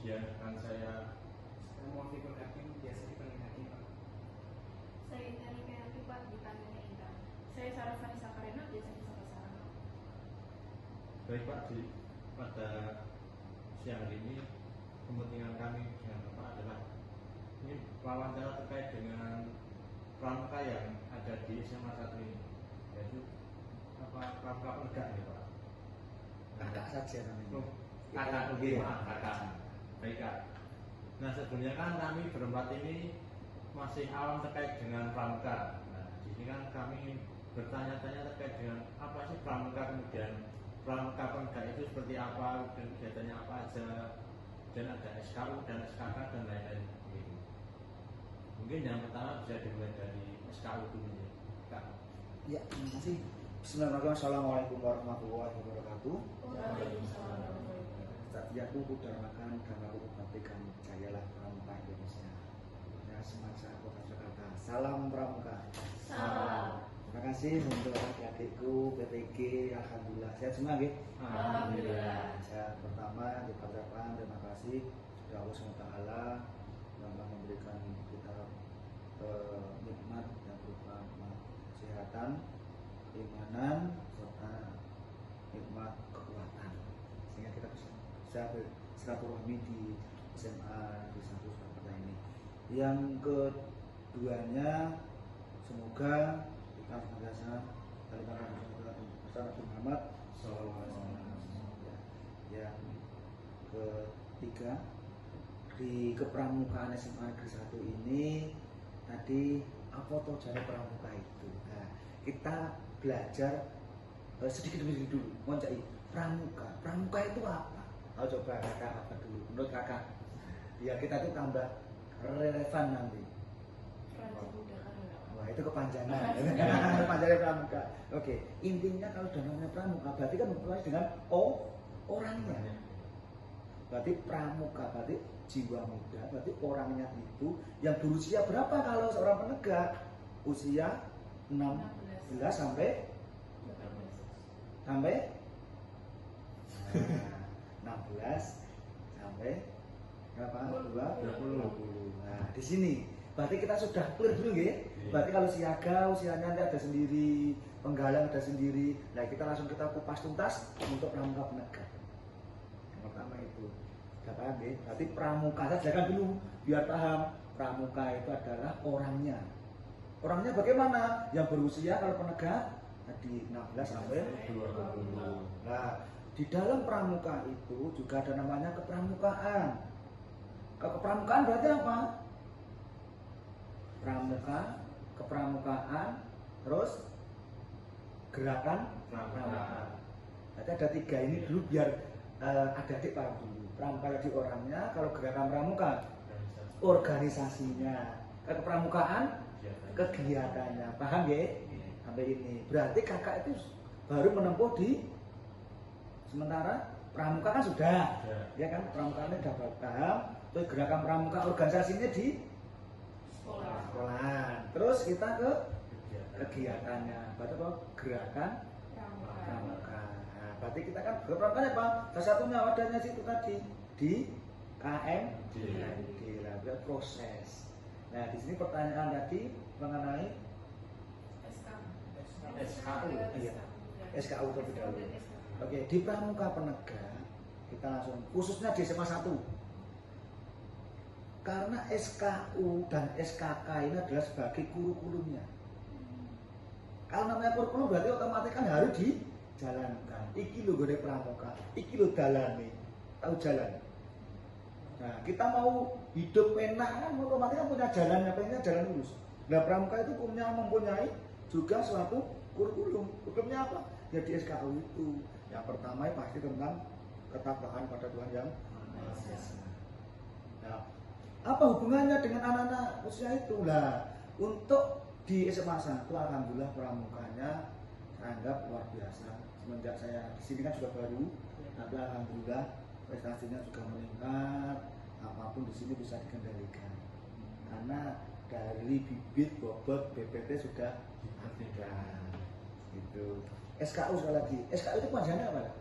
kemudian akan saya Muafiqul Hakim, biasa dipanggil Hakim Pak. Saya Inani Kenati Pak, dipanggilnya Intan. Saya Sarah Vanessa Karena, biasa disapa Sarah. baik Pak, pada siang hari ini kepentingan kami dengan Bapak adalah ini wawancara terkait dengan pramuka yang ada di SMA 1 ini, yaitu pramuka penegak ya Pak. Kakak saja namanya. Oh, kakak, oke, maaf kakak. Baik Kak. Nah sebelumnya kan kami berempat ini masih awam terkait dengan pramuka. Nah di sini kan kami bertanya-tanya terkait dengan apa sih pramuka, kemudian pramuka penegak itu seperti apa, dan kegiatannya apa aja, dan ada SKU dan SKK dan lain-lain. Mungkin yang pertama bisa dimulai dari SKU dulu ya Kak. Ya, terima kasih. Bismillahirrahmanirrahim. Assalamualaikum warahmatullahi wabarakatuh. Waalaikumsalam. Satiaku Kudarmakan Damaku Batikan Jayalah Pramuka Indonesia. Ya, semasa Kota Jakarta. Salam Pramuka. Salam. Terima kasih untuk adik-adikku PPG. Alhamdulillah sehat semua nggih. Alhamdulillah. Saya pertama diucapkan terima kasih kepada Allah SWT yang telah memberikan kita nikmat yang berupa kesehatan, keimanan, serta nikmat kekuatan, sehingga kita bisa bersilaturahmi di SMA di satu Surakarta ini. Yang keduanya, semoga kita senantiasa kalimat Nabi Muhammad SAW. Yang ketiga, di kepramukaan SMA Negeri 1 ini tadi apa toh cara pramuka itu? Nah, kita belajar sedikit demi sedikit dulu. Moncai pramuka. Pramuka itu apa? Oh, coba kakak apa dulu? Menurut kakak, ya kita itu tambah relevan nanti. Raja Buddha Karena. Wah, itu kepanjangan. Kepanjangan pramuka. Oke, intinya kalau sudah namanya pramuka berarti kan berkaitan dengan orangnya. Berarti pramuka, berarti jiwa muda, berarti orangnya itu yang berusia berapa kalau seorang penegak? Usia 16 sampai 16 sampai berapa? 20. Nah, di sini berarti kita sudah clear dulu ya. Berarti kalau siaga usianya nanti ada sendiri, penggalang ada sendiri. Nah, kita langsung kita kupas tuntas untuk pramuka penegak. Yang pertama itu sudah paham ya? Berarti pramuka, saya jelaskan dulu biar paham. Pramuka itu adalah orangnya. Orangnya bagaimana? Yang berusia kalau penegak tadi 16 sampai 20. Nah, di dalam pramuka itu juga ada namanya kepramukaan. Kepramukaan berarti apa? Pramuka, kepramukaan, terus gerakan pramuka. Berarti ada tiga ini dulu biar adik-adik paham dulu. Pramuka di orangnya, kalau gerakan pramuka organisasinya, kepramukaan kegiatannya. Paham ya? Sampai ini. Berarti kakak itu baru menempuh di sementara pramuka kan sudah. Ya kan? Pramukaannya sudah paham. Terus gerakan pramuka organisasinya di sekolahan. Terus kita ke kegiatannya. Berarti apa? Gerakan pramuka. Nah, berarti kita kan pramuka apa? Salah satunya wadahnya situ tadi di KMD. Lah, proses. Nah, di sini pertanyaan tadi mengenai SKU. Iya. SKU terlebih dahulu. Oke, di pramuka penegak kita langsung khususnya di SMA 1. Karena SKU dan SKK ini adalah sebagai kurikulumnya. Kalau namanya kurikulum berarti otomatis kan harus dijalankan. Iki lho gede pramuka, iki lho dalane. Tahu jalan. Nah, kita mau hidup enak kan otomatis kan punya jalannya, pengennya jalan lurus. Nah, pramuka itu mempunyai juga suatu kurikulum. Kurikulumnya apa? Ya di SKU itu. Yang pertama ya pasti tentang ketakwaan pada Tuhan Yang Maha Esa. Nah, apa hubungannya dengan anak-anak usia itu? Nah, untuk di SMA 1 alhamdulillah pramukanya saya anggap luar biasa. Semenjak saya di sini kan sudah baru, tapi alhamdulillah prestasinya juga meningkat. Apapun di sini bisa dikendalikan. Karena dari bibit bobot BPT sudah ada. Gitu. SKU sekali lagi. SKU itu panjangnya apa?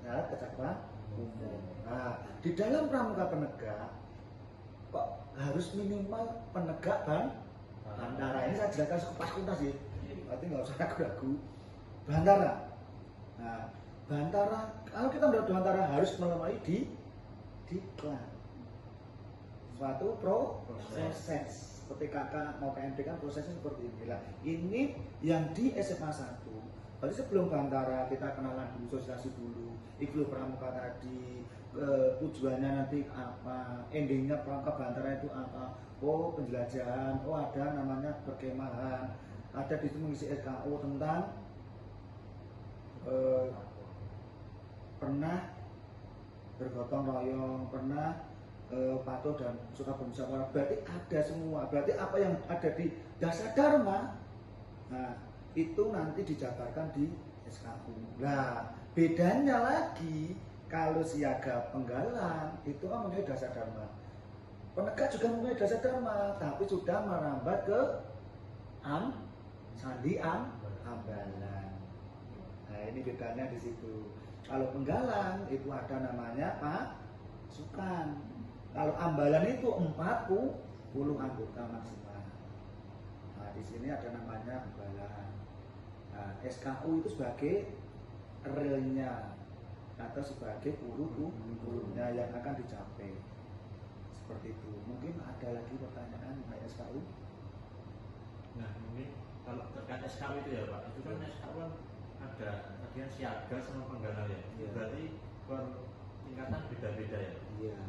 syarat kejaksaan umum. Nah, di dalam pramuka penegak kok harus minimal penegak bantara. Ini saya jelaskan sekupas tuntas sih, berarti nggak usah ragu-ragu. Bantara. Nah, bantara, kalau kita mendapat bantara harus melalui diklat. Suatu proses. Seperti kakak mau KMD kan prosesnya seperti inilah. Ini yang di SMA 1. Berarti sebelum bantara kita kenalan dulu, sosialisasi dulu. Ikut pramuka tadi, tujuannya nanti apa, endingnya pramuka bantara itu apa. Oh, penjelajahan, oh ada namanya perkemahan. Ada di situ mengisi SKO tentang pernah bergotong royong, pernah patuh dan suka bermusyawarah. Berarti ada semua. Berarti apa yang ada di dasar dharma, nah itu nanti dijabarkan di SKU. Nah bedanya lagi kalau siaga penggalang itu kan mempunyai dasar dharma, penegak juga mempunyai dasar dharma, tapi sudah merambat ke sandi ambalan. Nah ini bedanya di situ. Kalau penggalang itu ada namanya pasukan. Kalau ambalan itu 40 anggota maksimal. Nah, di sini ada namanya ambalan. Nah, SKU itu sebagai realnya atau sebagai hurufnya yang akan dicapai. Seperti itu. Mungkin ada lagi pertanyaan mengenai SKU? Nah, mungkin kalau terkait SKU itu ya Pak, itu kan SKU kan ada bagian siaga sama penggalang ya. Iya. Berarti per tingkatan beda-beda ya. Iya.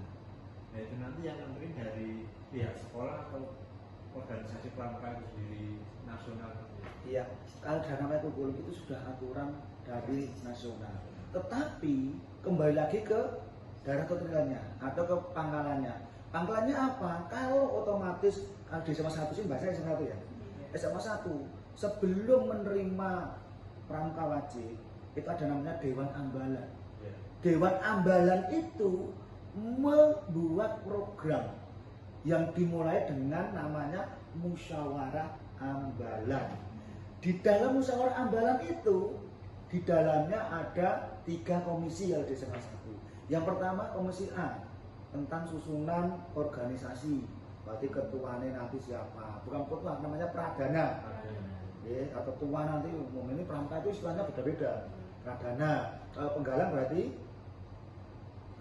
Nah itu nanti yang mungkin dari pihak sekolah atau organisasi pramuka itu sendiri nasional. Iya, kalau dana kurikulum itu sudah aturan dari nasional. Tetapi kembali lagi ke daerah keturulannya atau ke pangkalannya. Pangkalannya apa? Kalau otomatis kalau di SMA 1 sih bahasa SMA 1 ya. SMA 1 sebelum menerima pramuka wajib itu ada namanya Dewan Ambalan. Ya. Dewan Ambalan itu membuat program yang dimulai dengan namanya musyawarah ambalan. Di dalam musyawarah ambalan itu di dalamnya ada 3 komisi yang di SMA 1. Yang pertama komisi A tentang susunan organisasi. Berarti ketuanya nanti siapa? Bukan ketua, namanya pradana. Ya, atau ketua nanti umum ini pramuka itu istilahnya beda-beda. Pradana. Kalau penggalang berarti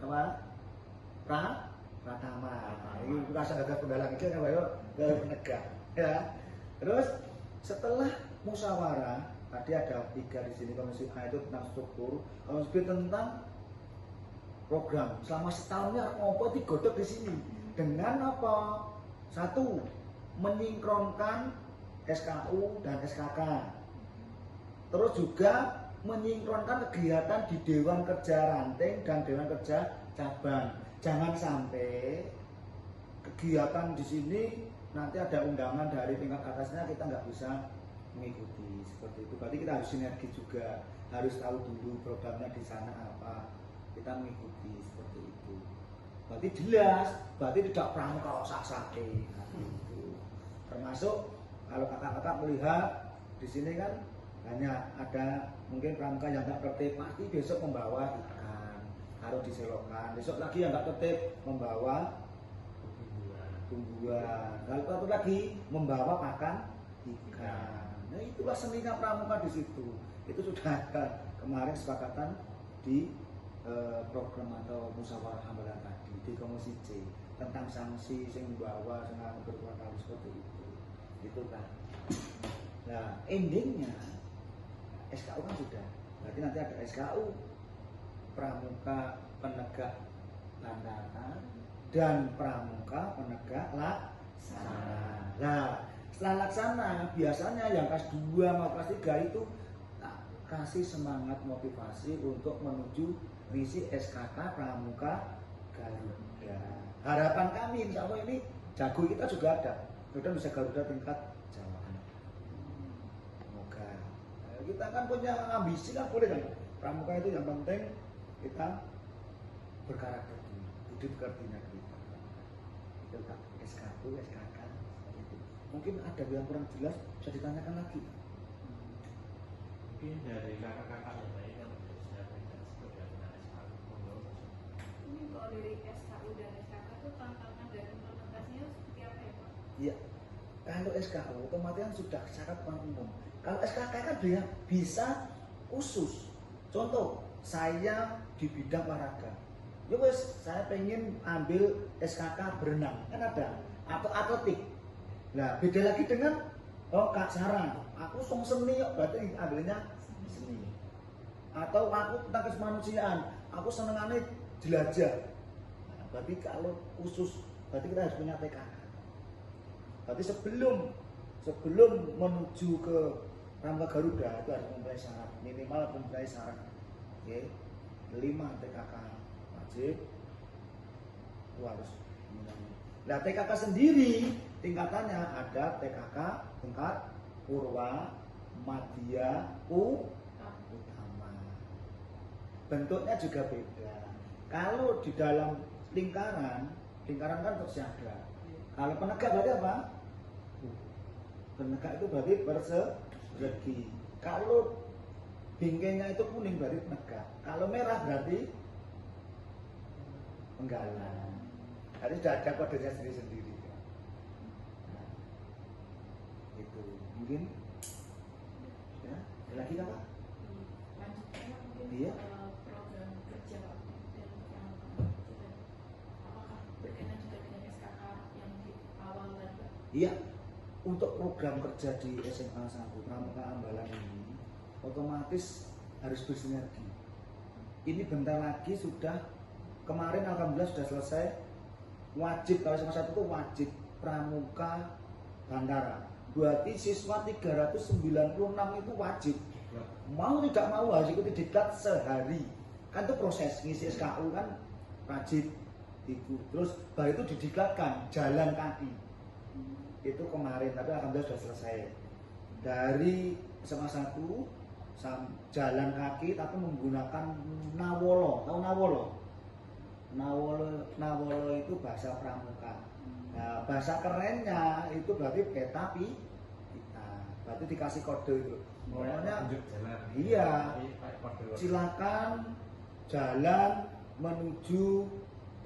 apa? Pratama. Ini rasa gagal penggalang itu kan ke penegak. Ya. Terus setelah musyawarah tadi ada 3 di sini. Komisi A itu tentang struktur, komisi B tentang program. Selama setahunnya ngopo digodok di sini dengan apa? 1. Menyinkronkan SKU dan SKK. Terus juga menyinkronkan kegiatan di Dewan Kerja Ranting dan Dewan Kerja Cabang. Jangan sampai kegiatan di sini nanti ada undangan dari tingkat atasnya kita nggak bisa mengikuti seperti itu. Berarti kita harus sinergi juga, harus tahu dulu programnya di sana apa, kita mengikuti seperti itu. Berarti jelas, berarti tidak pramuka sak-sake. Gitu. Termasuk kalau kakak-kakak melihat di sini kan banyak ada mungkin pramuka yang nggak tertib, pasti besok membawa ikan harus diselokan, besok lagi yang nggak tertib membawa tumbuhan, lalu satu lagi membawa pakan ikan. Nah itulah seninya pramuka di situ. Itu sudah ada kemarin kesepakatan di program atau musyawarah ambalan tadi di komisi C tentang sanksi sing membawa dengan berbuat hal seperti itu kan. Nah endingnya SKU kan sudah, berarti nanti ada SKU pramuka penegak bantara dan pramuka penegak laksana. Nah, setelah laksana biasanya yang kelas 2 mau kelas 3 itu kasih semangat motivasi untuk menuju misi SKK pramuka Garuda. Harapan kami insya Allah ini jago kita juga ada. Kita bisa Garuda tingkat Jawa. Semoga. Kita kan punya ambisi kan boleh kan. Pramuka itu yang penting kita berkarakter dulu, budi pekertinya kita. Itu kan SK1, SKK itu. Mungkin ada yang kurang jelas bisa ditanyakan lagi. Mungkin dari kakak-kakak yang lain yang bisa seperti apa SK dari SKU dan SKK itu tantangan dan implementasinya seperti apa ya Pak? Iya. Kalau SKU otomatis kan sudah syarat umum. Kalau SKK kan dia bisa khusus. Contoh, saya di bidang olahraga. Ya wes, saya pengen ambil SKK berenang, kan ada. Atau atletik. Nah, beda lagi dengan Kak Sarah. Aku song seni, berarti ambilnya seni. Atau aku tentang kemanusiaan, aku senengannya jelajah. Nah, berarti kalau khusus, berarti kita harus punya TKK. Berarti sebelum menuju ke Pramuka Garuda itu harus mempunyai syarat, minimal mempunyai syarat. Oke, 5 TKK wajib itu harus. Nah, TKK sendiri tingkatannya ada TKK tingkat Purwa, Madya, Utama. Bentuknya juga beda. Kalau di dalam lingkaran kan tersiaga. Kalau penegak berarti apa? Penegak itu berarti persegi. Kalau bingkainya itu kuning berarti penegak. Kalau merah berarti penggalan. Jadi sudah ada kodenya sendiri-sendiri. Nah, itu mungkin ya, ada lagi kan Pak? Lanjutnya mungkin Iya. program kerja Pak dan yang apakah berkaitan juga dengan SKK yang di awal tadi Pak? Iya. Untuk program kerja di SMA 1 Pramuka Ambalan ini otomatis harus bersinergi. Ini bentar lagi sudah, kemarin alhamdulillah sudah selesai. Wajib, kalau SMA 1 itu wajib Pramuka Bantara. Berarti siswa 396 itu wajib. Mau tidak mau harus ikuti diklat sehari. Kan itu proses ngisi SKU kan wajib itu. Terus baru itu didiklatkan jalan kaki. Itu kemarin, tapi alhamdulillah sudah selesai. Dari SMA 1 jalan kaki tapi menggunakan Nawolo. Tahu Nawolo? Nawolo itu bahasa Pramuka. Nah, bahasa kerennya itu berarti kereta api. Nah, berarti dikasih kode itu. Pokoknya iya. Silakan jalan menuju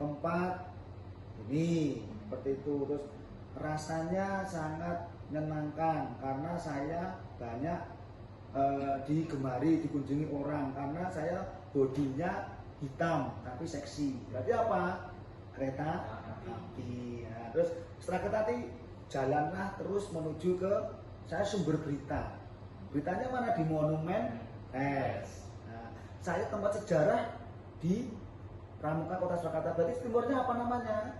tempat ini seperti itu. Terus rasanya sangat menyenangkan karena saya banyak digemari, dikunjungi orang karena saya bodinya hitam tapi seksi. Berarti apa? Kereta api. Nah, terus setelah kereta api jalanlah terus menuju ke saya sumber berita. Beritanya mana? Di Monumen Es. Nah, saya tempat sejarah di Pramuka Kota Surakarta. Berarti timurnya apa namanya?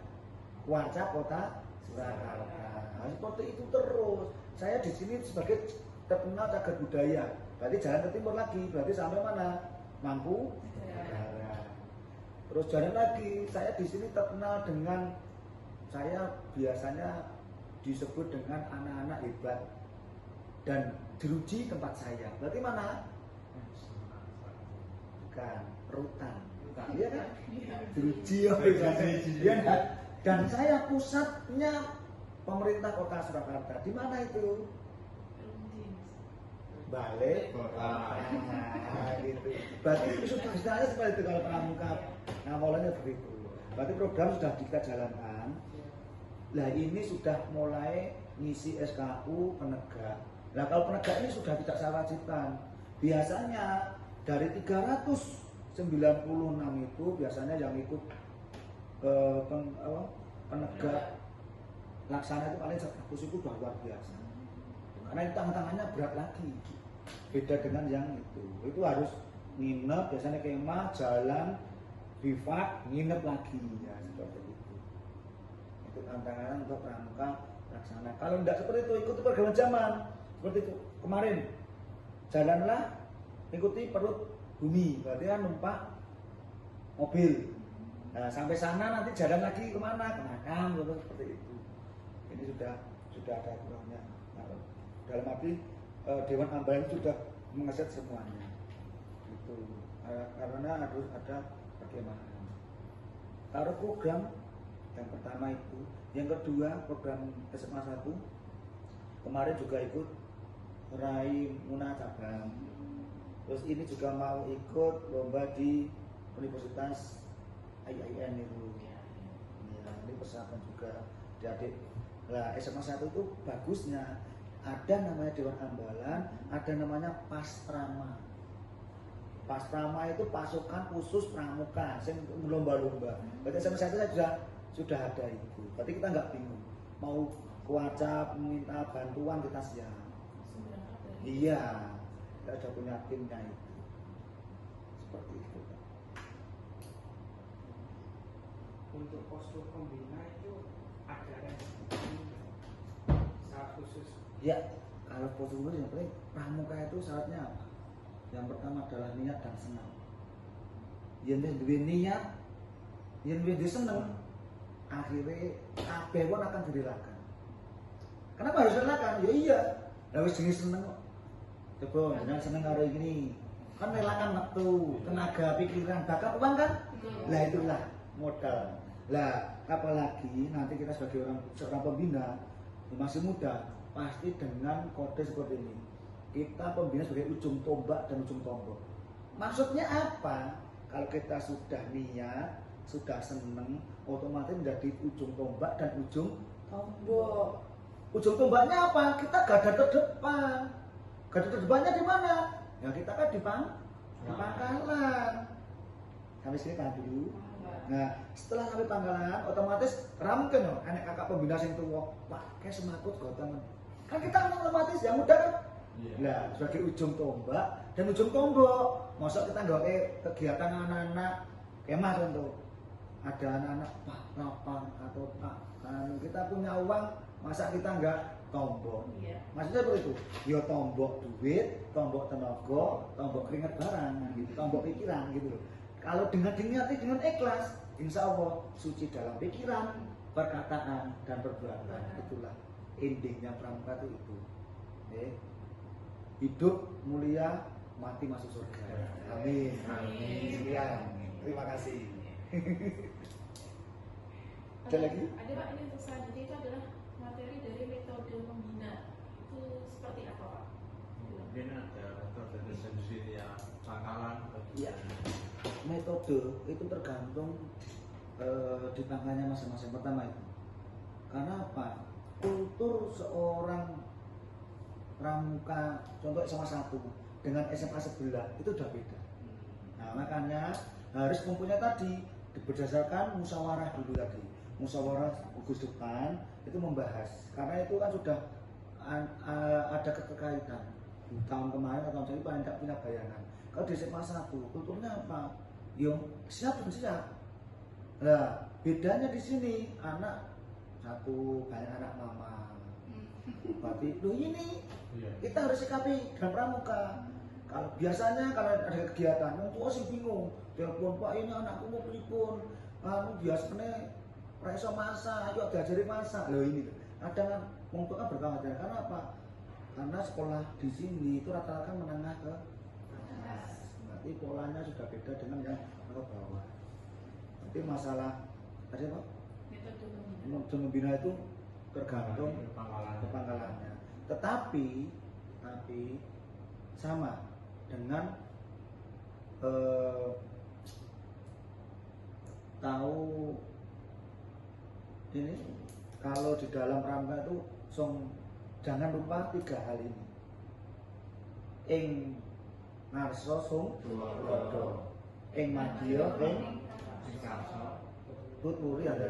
Wancak Kota Surakarta. Nah, seperti itu terus. Saya di sini sebagai terkenal cagar budaya. Berarti jalan ke timur lagi. Berarti sampai mana? Mangkunegaran. Terus jalan lagi. Saya di sini terkenal dengan, saya biasanya disebut dengan anak-anak hebat dan jeruji tempat saya. Berarti mana? Bukan, Rutan. Iya kan? Jeruji. Dan saya pusatnya pemerintah Kota Surakarta. Di mana itu? Balai Kota. Nah, gitu. Berarti sudah istilahnya seperti itu kalau Pramuka. Nah, mulanya begitu. Berarti program sudah kita jalankan. Nah, ini sudah mulai ngisi SKU penegak. Nah, kalau penegak ini sudah tidak saya wajibkan. Biasanya dari 396 itu biasanya yang ikut penegak laksana itu paling 100 itu sudah luar biasa. Karena itu tantangannya berat lagi. Beda dengan yang itu harus nginep, biasanya kemah, jalan, bivak, nginep lagi ya seperti itu. Itu tantangan untuk Pramuka laksana. Kalau tidak seperti itu, ikuti perkembangan zaman. Seperti itu kemarin, jalanlah ikuti perut bumi, berarti kan numpak mobil. Nah, sampai sana nanti jalan lagi kemana? Ke makam, gitu, seperti itu. Ini sudah ada aturannya. Nah, dalam arti Dewan Ambalan sudah mengeset semuanya. Itu karena harus ada perkemahan. Taruh program yang pertama itu, yang kedua program SMA 1 kemarin juga ikut meraih Muna cabang. Terus ini juga mau ikut lomba di Universitas IAIN itu. Ya, ini persiapan juga adik-adik. Lah SMA 1 itu bagusnya ada namanya Dewan Ambalan, ada namanya Pastrama. Pastrama itu pasukan khusus pramuka, yang lomba-lomba. Berarti SMA 1 saya sudah ada itu. Berarti kita nggak bingung. Mau kuaca minta bantuan kita siap. Iya, kita sudah punya timnya itu. Seperti itu. Untuk postur pembina itu ada yang saat khusus. Ya, kalau postur yang penting pramuka itu syaratnya apa? Yang pertama adalah niat dan senang. Yang duwe niat, yang duwe seneng, akhirnya kabeh pun akan direlakan. Kenapa harus direlakan? Ya iya, lah wis jenenge seneng kok. Coba jangan seneng karo ini. Kan relakan waktu, tenaga, pikiran, bakat uang kan? Lah itulah modal. Lah apalagi nanti kita sebagai seorang pembina masih muda, pasti dengan kode seperti ini. Kita pembina sebagai ujung tombak dan ujung tombol. Maksudnya apa? Kalau kita sudah niat, sudah seneng, otomatis menjadi ujung tombak dan ujung tombol. Ujung tombaknya apa? Kita garda terdepan. Garda terdepannya di mana? Ya kita kan di pangkalan. Sampai sini paham dulu. Nah, setelah sampai pangkalan, otomatis ramken loh, anak kakak pembina sing tuwa, pakai semakut gotan. Kan kita kan otomatis yang muda kan. Nah, sebagai ujung tombak dan ujung tombol, masa kita nggak kegiatan anak-anak kemah contoh. Ada anak-anak pak lapang atau pak kita punya uang, masa kita nggak tombol? Maksudnya seperti itu. Yo tombok duit, tombok tenaga, tombok keringat barang, gitu, tombok pikiran gitu loh. Kalau dengan ikhlas, insya Allah suci dalam pikiran, perkataan dan perbuatan. Itulah endingnya pramuka itu. Hidup mulia, mati masuk surga. Amin. Sekian. Terima kasih. Ada lagi? Ada Pak, ini untuk selanjutnya itu adalah materi dari metode membina. Itu seperti apa Pak? Mungkin ada metode sendiri ya, pangkalan. Iya. Metode itu tergantung di tangannya masing-masing. Pertama itu. Karena apa? Kultur seorang pramuka, contoh SMA 1 dengan SMA sebelah itu udah beda. Nah makanya harus mempunyai tadi berdasarkan musyawarah dulu tadi. Musyawarah gugus depan itu membahas karena itu kan sudah ada keterkaitan. Tahun kemarin atau tahun ini paling tidak punya bayangan. Kalau di SMA 1 kulturnya apa? Yang siap dan siap. Nah bedanya di sini anak satu banyak anak mama. Berarti loh ini kita harus sikapi dalam pramuka. Kalau biasanya kalau ada kegiatan, orang tua sih bingung. Telepon Pak ini anakku mau pripun. Biasanya raiso masak, ayo diajari masak. Loh ini kadang orang tua kan bertanya karena apa? Karena sekolah di sini itu rata-rata menengah ke atas. Berarti polanya sudah beda dengan yang ke bawah. Nanti masalah tadi apa? Metode membina itu tergantung kepangkalannya. Tetapi sama dengan tahu ini kalau di dalam pramuka itu jangan lupa 3 hal ini. Ing ngarsa sung tulodo, ing madya ing tuturi ada.